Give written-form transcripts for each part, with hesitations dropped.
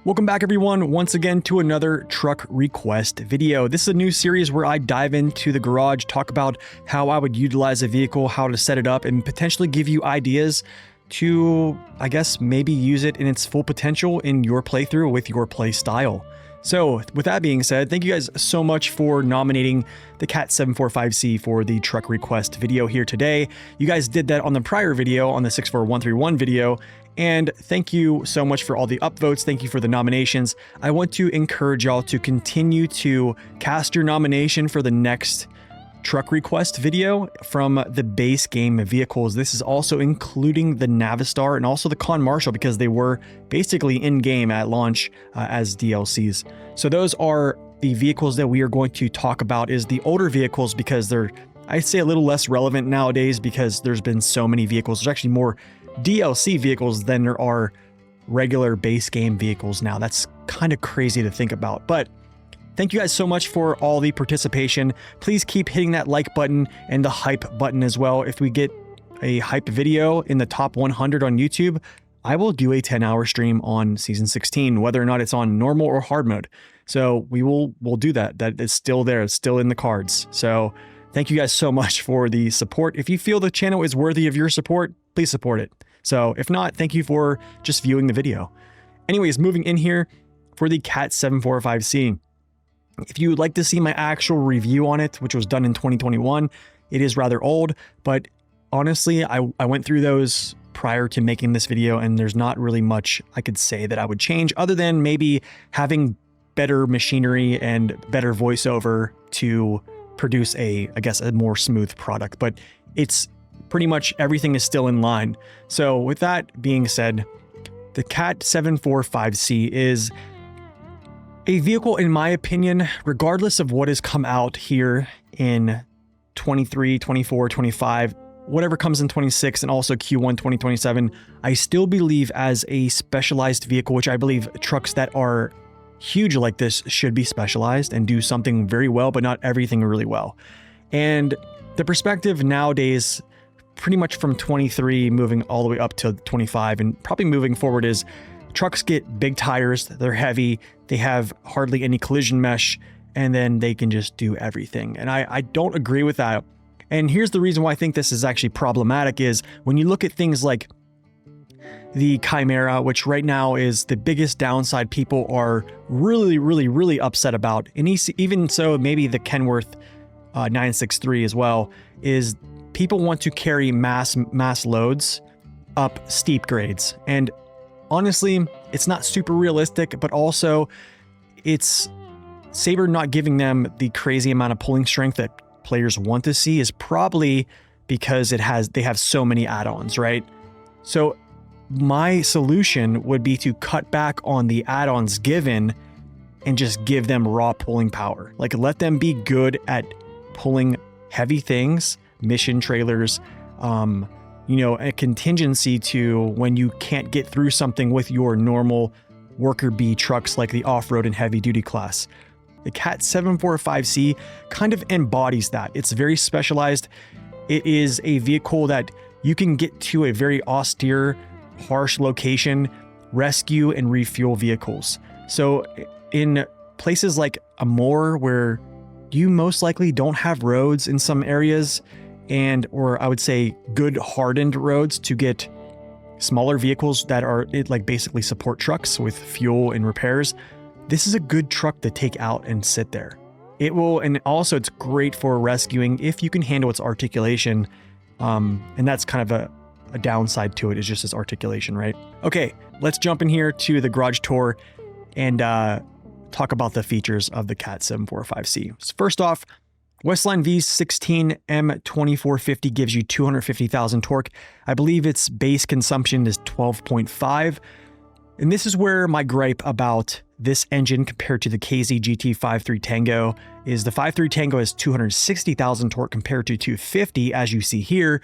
Welcome back everyone, once again to another truck request video. This is a new series where I dive into the garage, talk about how I would utilize a vehicle, how to set it up, and potentially give you ideas to, I guess, maybe use it in its full potential in your playthrough with your play style. So with that being said, thank you guys so much for nominating the Cat 745C for the truck request video here today. You guys did that on the prior video, on the 64131 video, and thank you so much for all the upvotes. Thank you for the nominations. I want to encourage y'all to continue to cast your nomination for the next truck request video from the base game vehicles. This is also including the Navistar and also the Con Marshall, because they were basically in game at launch as DLCs. So those are the vehicles that we are going to talk about. Is the older vehicles, because they're, I'd say, a little less relevant nowadays because there's been so many vehicles. There's actually more DLC vehicles than there are regular base game vehicles now. That's kind of crazy to think about, but thank you guys so much for all the participation. Please keep hitting that like button and the hype button as well. If we get a hype video in the top 100 on YouTube, I will do a 10-hour stream on season 16, whether or not it's on normal or hard mode. So we'll do that. That is still there. It's still in the cards. So thank you guys so much for the support. If you feel the channel is worthy of your support, please support it. So if not, thank you for just viewing the video. Anyways, moving in here for the Cat 745C. If you would like to see my actual review on it, which was done in 2021, it is rather old, but honestly, I went through those prior to making this video, and there's not really much I could say that I would change other than maybe having better machinery and better voiceover to produce I guess, a more smooth product, but it's pretty much everything is still in line. So with that being said, the Cat 745C is a vehicle, in my opinion, regardless of what has come out here in 23, 24, 25, whatever comes in 26 and also Q1 2027, I still believe as a specialized vehicle, which I believe trucks that are huge like this should be specialized and do something very well, but not everything really well. And the perspective nowadays, pretty much from 23 moving all the way up to 25 and probably moving forward, is trucks get big tires, they're heavy, they have hardly any collision mesh, and then they can just do everything. And I don't agree with that. And here's the reason why I think this is actually problematic is when you look at things like the Chimera, which right now is the biggest downside people are really upset about. And even so, maybe the Kenworth 963 as well, is people want to carry mass loads up steep grades. And honestly, it's not super realistic, but also it's Sabre not giving them the crazy amount of pulling strength that players want to see is probably because they have so many add-ons, right? So my solution would be to cut back on the add-ons given and just give them raw pulling power. Like, let them be good at pulling heavy things, mission trailers, you know, a contingency to when you can't get through something with your normal worker bee trucks like the off-road and heavy duty class. The Cat 745C kind of embodies that. It's very specialized. It is a vehicle that you can get to a very austere, harsh location, rescue and refuel vehicles. So in places like Amore, where you most likely don't have roads in some areas, or I would say good hardened roads to get smaller vehicles that are like basically support trucks with fuel and repairs, this is a good truck to take out and sit there. It will, and also it's great for rescuing if you can handle its articulation. And that's kind of a downside to it, is just its articulation, right? Okay, let's jump in here to the garage tour and talk about the features of the Cat 745C. So first off, Westline V16 M2450 gives you 250,000 torque. I believe its base consumption is 12.5. And this is where my gripe about this engine compared to the KZ GT 5.3 Tango is the 5.3 Tango has 260,000 torque compared to 250, as you see here.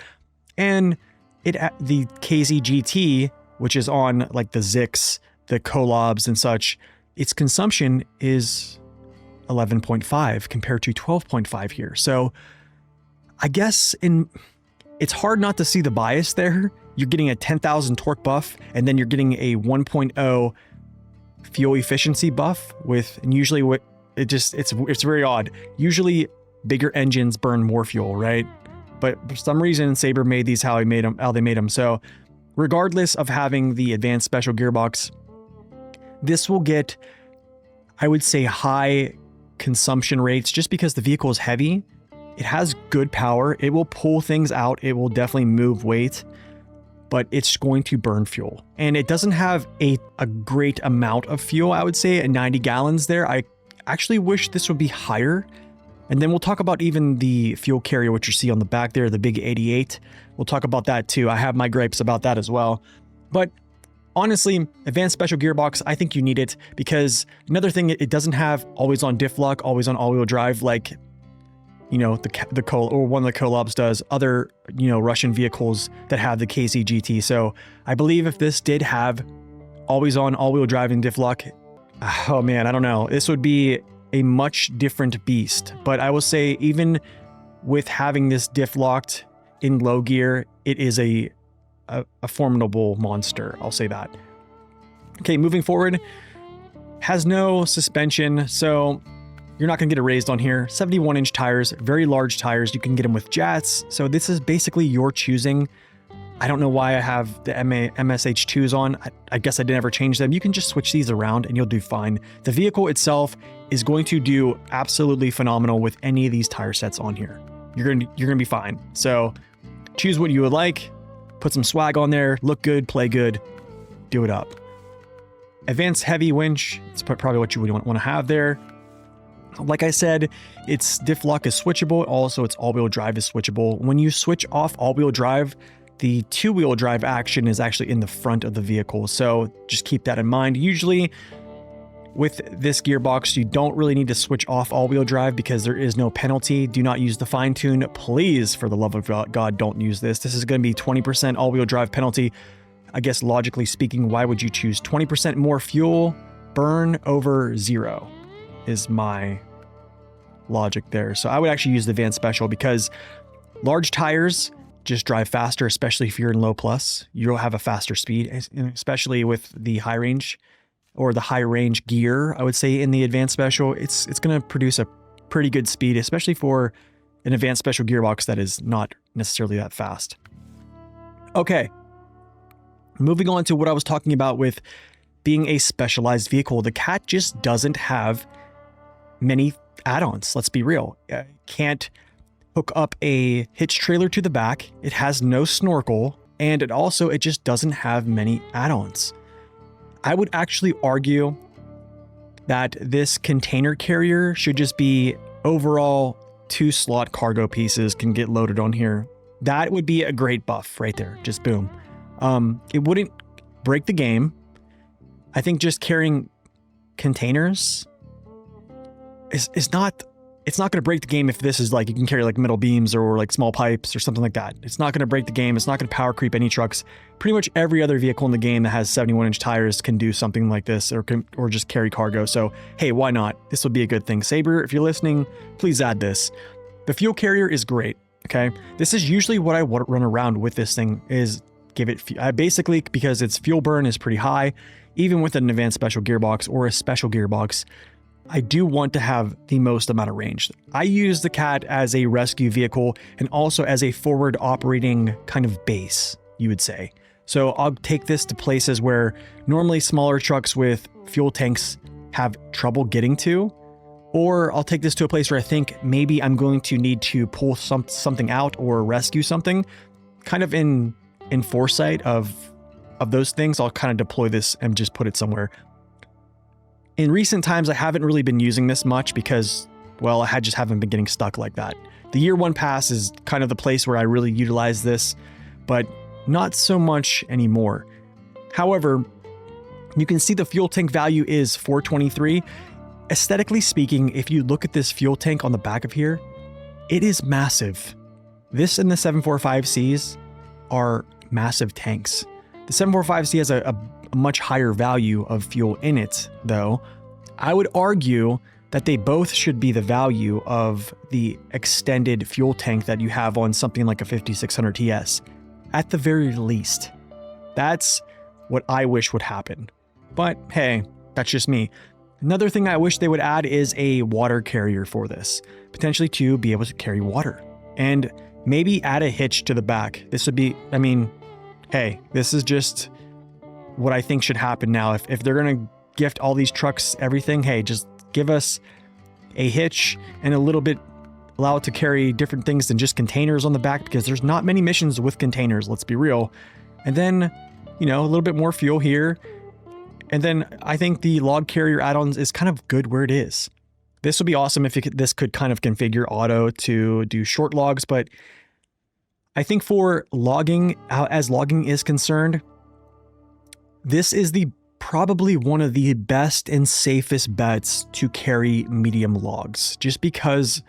And the KZ GT, which is on like the Zix, the Collabs and such, its consumption is 11.5 compared to 12.5 here. So I guess it's hard not to see the bias there. You're getting a 10,000 torque buff, and then you're getting a 1.0 fuel efficiency buff with, and usually what it's very odd. Usually bigger engines burn more fuel, right? But for some reason, Sabre made these how they made them. So regardless of having the advanced special gearbox, this will get, I would say, high consumption rates just because the vehicle is heavy. It has good power. It will pull things out. It will definitely move weight, but it's going to burn fuel. And it doesn't have a great amount of fuel, I would say, at 90 gallons there. I actually wish this would be higher. And then we'll talk about even the fuel carrier, which you see on the back there, the big 88. We'll talk about that too. I have my gripes about that as well. But honestly, advanced special gearbox, I think you need it because another thing, it doesn't have always on diff lock, always on all-wheel drive like, you know, one of the collabs does, other, you know, Russian vehicles that have the KC GT. So I believe if this did have always on all-wheel drive and diff lock, oh man, I don't know. This would be a much different beast. But I will say, even with having this diff locked in low gear, it is a formidable monster. I'll say that. Okay, moving forward, has no suspension, so you're not gonna get it raised on here. 71-inch tires, very large tires. You can get them with jats. So this is basically your choosing. I don't know why I have the MSH2s on. I guess I didn't ever change them. You can just switch these around and you'll do fine. The vehicle itself is going to do absolutely phenomenal with any of these tire sets on here. You're gonna be fine. So choose what you would like, put some swag on there, look good, play good, do it up. Advanced heavy winch, it's probably what you would want to have there. Like I said, its diff lock is switchable. Also, its all-wheel drive is switchable. When you switch off all-wheel drive, the two-wheel drive action is actually in the front of the vehicle. So just keep that in mind. Usually with this gearbox, you don't really need to switch off all-wheel drive because there is no penalty. Do not use the fine tune. Please, for the love of God, don't use this. This is going to be 20% all-wheel drive penalty. I guess logically speaking, why would you choose 20% more fuel burn over 0 is my logic there. So I would actually use the advanced special because large tires just drive faster, especially if you're in low plus. You'll have a faster speed, especially with the high range or the high range gear, I would say, in the advanced special. It's going to produce a pretty good speed, especially for an advanced special gearbox that is not necessarily that fast. Okay, moving on to what I was talking about with being a specialized vehicle. The Cat just doesn't have many add-ons. Let's be real. Can't hook up a hitch trailer to the back. It has no snorkel, and it just doesn't have many add-ons. I would actually argue that this container carrier should just be overall 2 slot cargo pieces can get loaded on here. That would be a great buff right there. Just boom. It wouldn't break the game. I think just carrying containers it's not going to break the game if this is like, you can carry like metal beams or like small pipes or something like that. It's not going to break the game. It's not going to power creep any trucks. Pretty much every other vehicle in the game that has 71-inch tires can do something like this or just carry cargo. So, hey, why not? This would be a good thing. Sabre, if you're listening, please add this. The fuel carrier is great. Okay. This is usually what I run around with this thing is give it, basically because its fuel burn is pretty high, even with an advanced special gearbox or a special gearbox. I do want to have the most amount of range. I use the Cat as a rescue vehicle and also as a forward operating kind of base, you would say. So I'll take this to places where normally smaller trucks with fuel tanks have trouble getting to, or I'll take this to a place where I think maybe I'm going to need to pull something out or rescue something. Kind of in foresight of those things, I'll kind of deploy this and just put it somewhere. In recent times, I haven't really been using this much because, well, I just haven't been getting stuck like that. The year 1 pass is kind of the place where I really utilize this, but not so much anymore. However, you can see the fuel tank value is 423. Aesthetically speaking, if you look at this fuel tank on the back of here, it is massive. This and the 745Cs are massive tanks. The 745C has a much higher value of fuel in it, though. I would argue that they both should be the value of the extended fuel tank that you have on something like a 5600 TS, at the very least. That's what I wish would happen. But hey, That's just me. Another thing I wish they would add is a water carrier for this, potentially to be able to carry water. And maybe add a hitch to the back. This would be, I mean, hey, this is just what I think should happen now. If they're going to gift all these trucks everything, hey, just give us a hitch and a little bit, allow it to carry different things than just containers on the back, because there's not many missions with containers, let's be real. And then, you know, a little bit more fuel here. And then I think the log carrier add-ons is kind of good where it is. This would be awesome if this could kind of configure auto to do short logs, but I think for logging, as logging is concerned, this is probably one of the best and safest bets to carry medium logs, just because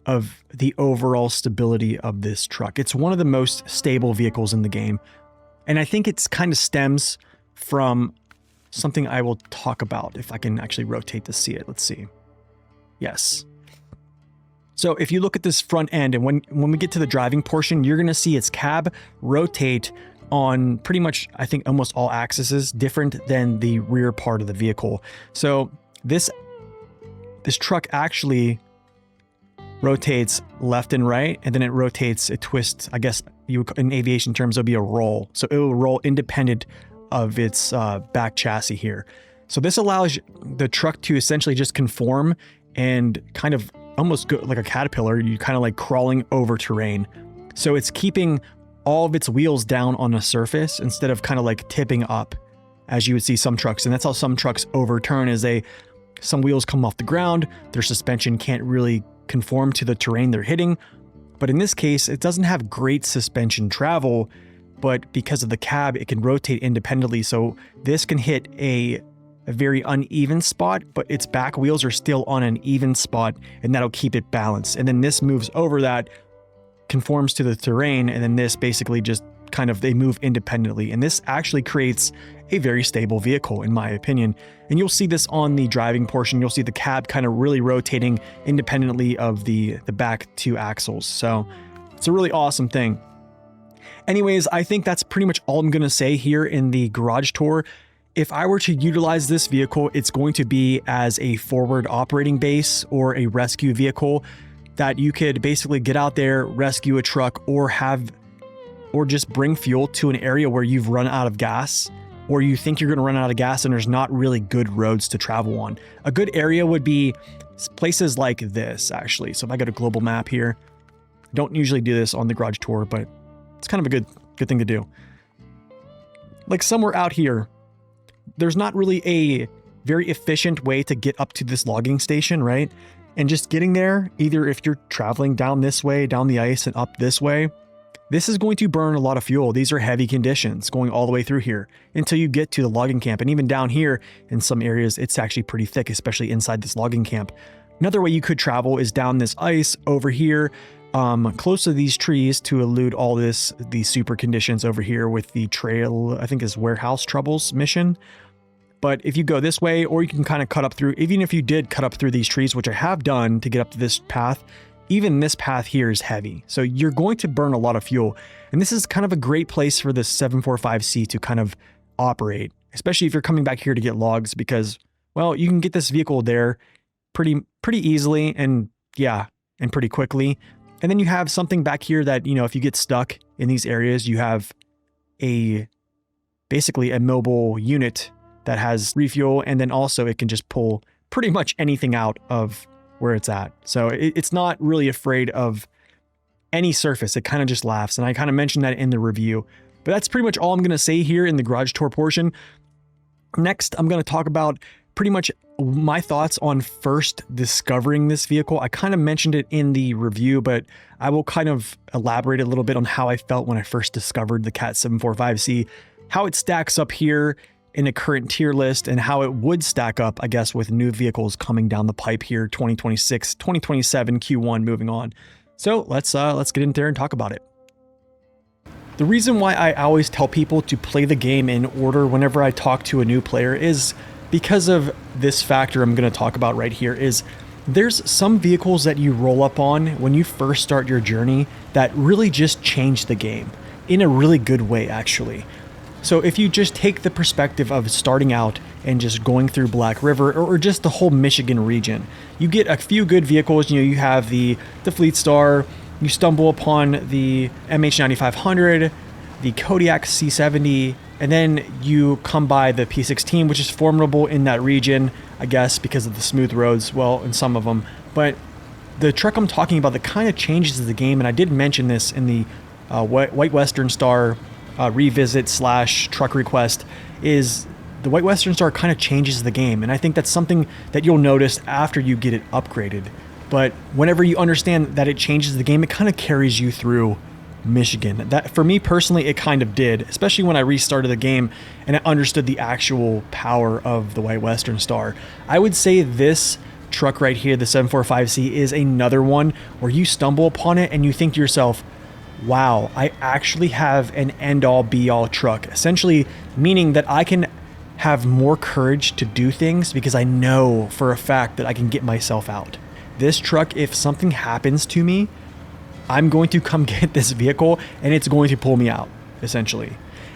of the overall stability of this truck. It's one of the most stable vehicles in the game. And I think it's kind of stems from something I will talk about if I can actually rotate to see it. Let's see. Yes. So if you look at this front end, and when we get to the driving portion, you're going to see its cab rotate on pretty much, I think, almost all axes, different than the rear part of the vehicle. So this truck actually rotates left and right, and then it rotates, it twists, I guess in aviation terms, it'll be a roll. So it will roll independent of its back chassis here. So this allows the truck to essentially just conform and kind of almost go like a caterpillar, you kind of like crawling over terrain. So it's keeping all of its wheels down on a surface instead of kind of like tipping up as you would see some trucks. And that's how some trucks overturn, is some wheels come off the ground, their suspension can't really conform to the terrain they're hitting. But in this case, it doesn't have great suspension travel, but because of the cab, it can rotate independently. So this can hit a very uneven spot, but its back wheels are still on an even spot, and that'll keep it balanced. And then this moves over that, conforms to the terrain, and then this basically just kind of, they move independently. And this actually creates a very stable vehicle, in my opinion. And you'll see this on the driving portion. You'll see the cab kind of really rotating independently of the back two axles. So it's a really awesome thing. Anyways, I think that's pretty much all I'm going to say here in the garage tour. If I were to utilize this vehicle, it's going to be as a forward operating base or a rescue vehicle that you could basically get out there, rescue a truck, or just bring fuel to an area where you've run out of gas, or you think you're going to run out of gas and there's not really good roads to travel on. A good area would be places like this, actually. So if I go to global map here, I don't usually do this on the garage tour, but it's kind of a good thing to do. Like somewhere out here, there's not really a very efficient way to get up to this logging station, right? And just getting there, either if you're traveling down this way, down the ice and up this way, this is going to burn a lot of fuel. These are heavy conditions going all the way through here until you get to the logging camp. And even down here in some areas, it's actually pretty thick, especially inside this logging camp. Another way you could travel is down this ice over here, close to these trees to elude all these super conditions over here with the trail, I think is warehouse troubles mission. But if you go this way, or you can kind of cut up through, even if you did cut up through these trees, which I have done to get up to this path, even this path here is heavy. So you're going to burn a lot of fuel. And this is kind of a great place for the 745C to kind of operate, especially if you're coming back here to get logs, because, well, you can get this vehicle there pretty easily and pretty quickly. And then you have something back here that, you know, if you get stuck in these areas, you have basically a mobile unit that has refuel, and then also it can just pull pretty much anything out of where it's at. So it's not really afraid of any surface. It kind of just laughs. And I kind of mentioned that in the review, but that's pretty much all I'm going to say here in the garage tour portion. Next, I'm going to talk about pretty much my thoughts on first discovering this vehicle. I kind of mentioned it in the review, but I will kind of elaborate a little bit on how I felt when I first discovered the Cat 745C, how it stacks up here in a current tier list, and how it would stack up, I guess, with new vehicles coming down the pipe here, 2026, 2027, Q1 moving on. So let's get in there and talk about it. The reason why I always tell people to play the game in order whenever I talk to a new player is because of this factor I'm going to talk about right here. Is there's some vehicles that you roll up on when you first start your journey that really just change the game in a really good way, actually. So if you just take the perspective of starting out and just going through Black River or just the whole Michigan region, you get a few good vehicles. You have the Fleet Star, you stumble upon the MH9500, the Kodiak C70, and then you come by the P16, which is formidable in that region, I guess, because of the smooth roads, well, in some of them. But the truck I'm talking about that kind of changes the game, and I did mention this in the White Western Star revisit / truck request, is the White Western Star kind of changes the game. And I think that's something that you'll notice after you get it upgraded. But whenever you understand that it changes the game, it kind of carries you through Michigan. That, for me personally, it kind of did, especially when I restarted the game and I understood the actual power of the White Western Star. I would say this truck right here, the 745C, is another one where you stumble upon it and you think to yourself, wow, I actually have an end-all be-all truck, essentially meaning that I can have more courage to do things because I know for a fact that I can get myself out. This truck, if something happens to me, I'm going to come get this vehicle and it's going to pull me out, essentially.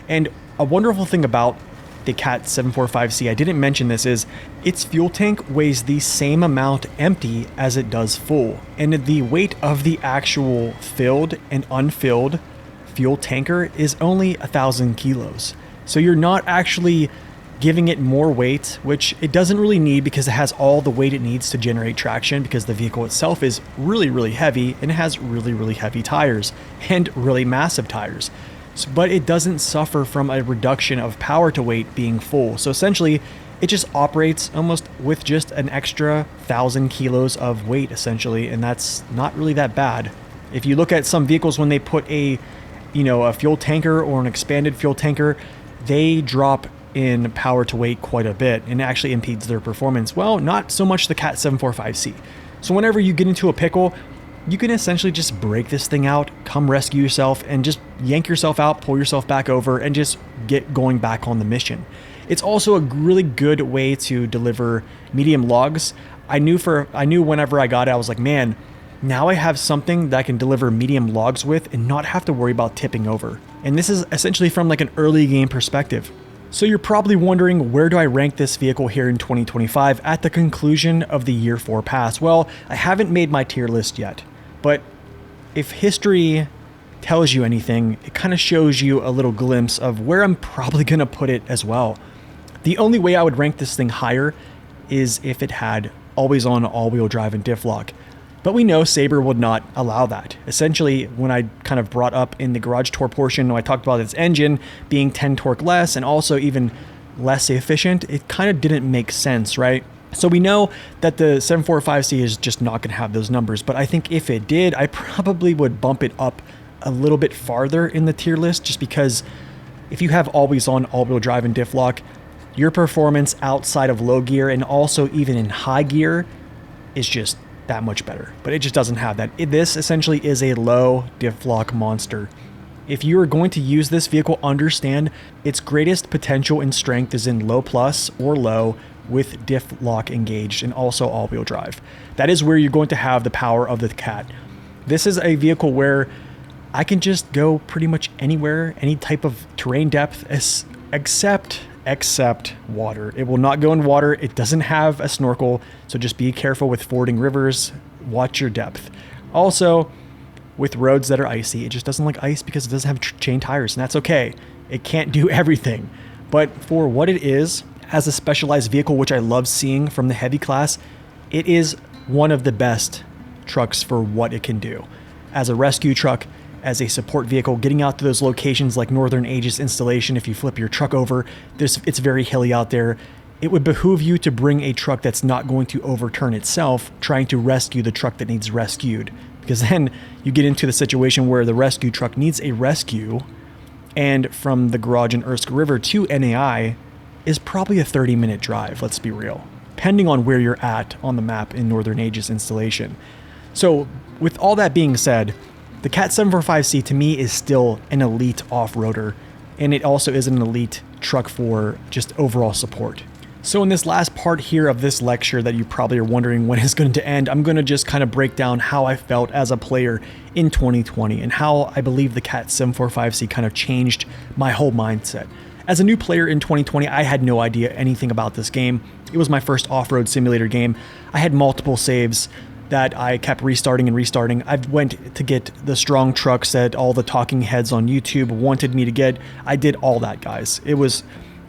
And a wonderful thing about the Cat 745C, I didn't mention this, is its fuel tank weighs the same amount empty as it does full. And the weight of the actual filled and unfilled fuel tanker is only 1,000 kilos. So you're not actually giving it more weight, which it doesn't really need because it has all the weight it needs to generate traction, because the vehicle itself is really, really heavy and it has really, really heavy tires and really massive tires. But it doesn't suffer from a reduction of power to weight being full. So essentially, it just operates almost with just an extra 1,000 kilos of weight, essentially, and that's not really that bad. If you look at some vehicles, when they put a fuel tanker or an expanded fuel tanker, they drop in power to weight quite a bit and it actually impedes their performance. Well, not so much the Cat 745C. So whenever you get into a pickle, you can essentially just break this thing out, come rescue yourself, and just yank yourself out, pull yourself back over, and just get going back on the mission. It's also a really good way to deliver medium logs. I knew whenever I got it, I was like, man, now I have something that I can deliver medium logs with and not have to worry about tipping over. And this is essentially from like an early game perspective. So you're probably wondering, where do I rank this vehicle here in 2025 at the conclusion of the Year 4 pass? Well, I haven't made my tier list yet, but if history tells you anything, it kind of shows you a little glimpse of where I'm probably going to put it as well. The only way I would rank this thing higher is if it had always-on all-wheel drive and diff lock. But we know Sabre would not allow that. Essentially, when I kind of brought up in the garage tour portion, when I talked about its engine being 10 torque less and also even less efficient, it kind of didn't make sense, right? So we know that the 745C is just not going to have those numbers, but I think if it did, I probably would bump it up a little bit farther in the tier list, just because if you have always-on all-wheel drive and diff lock, your performance outside of low gear and also even in high gear is just that much better. But it just doesn't have that. This essentially is a low diff lock monster. If you are going to use this vehicle, understand its greatest potential and strength is in low plus or low with diff lock engaged and also all-wheel drive. That is where you're going to have the power of the Cat. This is a vehicle where I can just go pretty much anywhere, any type of terrain depth, except water. It will not go in water. It doesn't have a snorkel, so just be careful with fording rivers. Watch your depth. Also, with roads that are icy, it just doesn't like ice because it doesn't have chain tires, and that's okay. It can't do everything. But for what it is, as a specialized vehicle, which I love seeing from the heavy class, it is one of the best trucks for what it can do. As a rescue truck, as a support vehicle, getting out to those locations like Northern Aegis installation, if you flip your truck over, it's very hilly out there. It would behoove you to bring a truck that's not going to overturn itself, trying to rescue the truck that needs rescued. Because then you get into the situation where the rescue truck needs a rescue, and from the garage in Ersk River to NAI is probably a 30-minute drive, let's be real, depending on where you're at on the map in Northern Aegis installation. So with all that being said, the Cat 745C to me is still an elite off-roader, and it also is an elite truck for just overall support. So in this last part here of this lecture that you probably are wondering when it's going to end, I'm going to just kind of break down how I felt as a player in 2020 and how I believe the Cat 745C kind of changed my whole mindset. As a new player in 2020, I had no idea anything about this game. It was my first off-road simulator game. I had multiple saves that I kept restarting and restarting. I went to get the strong trucks that all the talking heads on YouTube wanted me to get. I did all that, guys.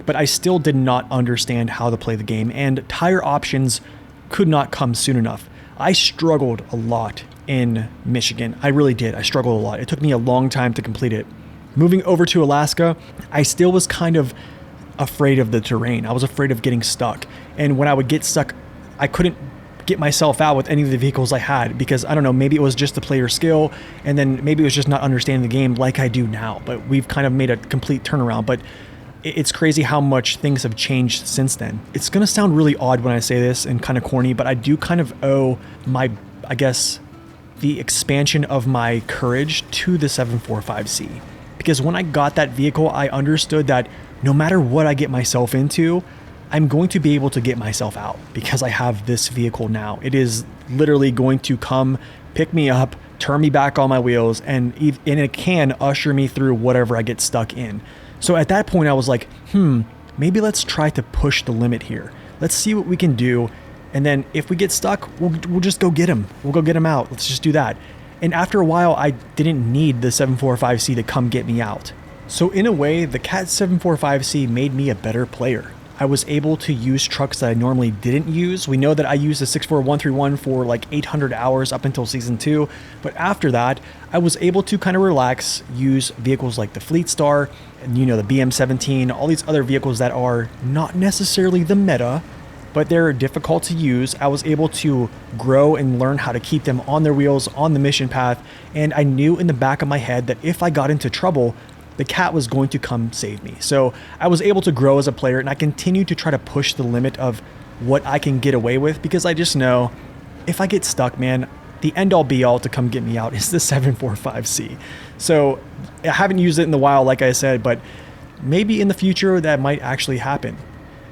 But I still did not understand how to play the game, and tire options could not come soon enough. I struggled a lot in Michigan. I really did. I struggled a lot. It took me a long time to complete it. Moving over to Alaska, I still was kind of afraid of the terrain. I was afraid of getting stuck. And when I would get stuck, I couldn't get myself out with any of the vehicles I had because, I don't know, maybe it was just the player skill, and then maybe it was just not understanding the game like I do now. But we've kind of made a complete turnaround. But it's crazy how much things have changed since then. It's going to sound really odd when I say this and kind of corny, but I do kind of owe I guess, the expansion of my courage to the 745C. Because when I got that vehicle, I understood that no matter what I get myself into, I'm going to be able to get myself out because I have this vehicle now. It is literally going to come pick me up, turn me back on my wheels, and it can usher me through whatever I get stuck in. So at that point, I was like, maybe let's try to push the limit here. Let's see what we can do. And then if we get stuck, we'll just go get him. We'll go get him out. Let's just do that. And after a while, I didn't need the 745C to come get me out. So in a way, the Cat 745C made me a better player. I was able to use trucks that I normally didn't use. We know that I used the 64131 for like 800 hours up until season 2. But after that, I was able to kind of relax, use vehicles like the Fleet Star, and the BM17, all these other vehicles that are not necessarily the meta, but they're difficult to use. I was able to grow and learn how to keep them on their wheels, on the mission path. And I knew in the back of my head that if I got into trouble, the Cat was going to come save me. So I was able to grow as a player, and I continue to try to push the limit of what I can get away with because I just know if I get stuck, man, the end all be all to come get me out is the 745C. So I haven't used it in a while, like I said, but maybe in the future that might actually happen.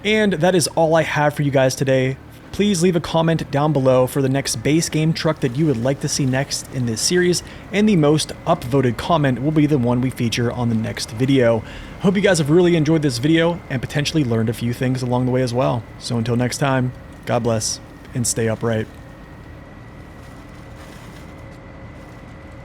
And that is all I have for you guys today. Please leave a comment down below for the next base game truck that you would like to see next in this series, and the most upvoted comment will be the one we feature on the next video. Hope you guys have really enjoyed this video and potentially learned a few things along the way as well. So until next time, God bless and stay upright.